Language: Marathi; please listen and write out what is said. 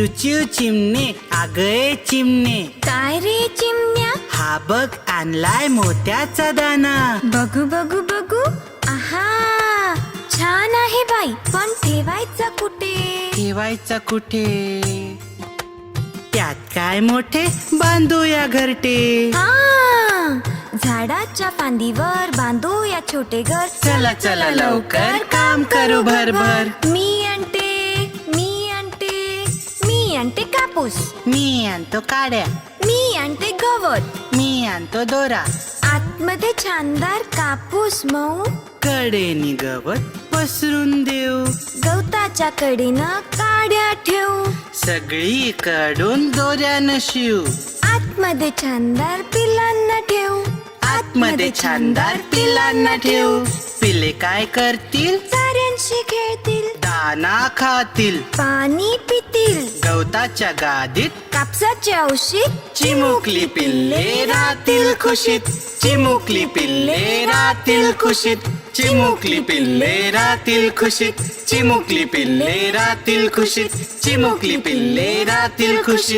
चिव चिव चिमणे, अगं चिमणे, काय रे चिमण्या? हा बघ आणलाय मोत्याचा दाना. बघू बघू बघू. आहा, छान आहे बाई, पण ठेवायचा कुठे? ठेवायचा कुठे? त्यात काय मोठे, बांधूया घरटे. हा, झाडाच्या फांदीवर बांधूया छोटे घर. चला चला लवकर काम करू भरभर. मी आणते, मी आणते, मी आणते कापूस. मी आणतो काड्या, मी आणते गवत. मी आणतो दोरा. आतमध्ये छानदार कापूस मऊ, कडेनी गवत पसरून देऊ. गवताच्या कडेनं काड्या ठेवू. सगळीकडून दोऱ्यानं शिव. आतमध्ये छानदार पिलांना ठेवू. आतमध्ये छानदार पिलांना ठेवू. पिले काय करतील? साऱ्यांशी खेळतील, दाना खातील, पाणी पितील. गवताच्या गादीत कापसाचे औषध चिमुकली पिल्ले राहतील खुशीत. चिमुकली पिल्ले राहतील खुशीत. चिमुकली पिल्ले राहतील खुशीत. चिमुकली पिल्ले राहतील खुशीत. चिमुकली पिल्ले राहतील खुशीत.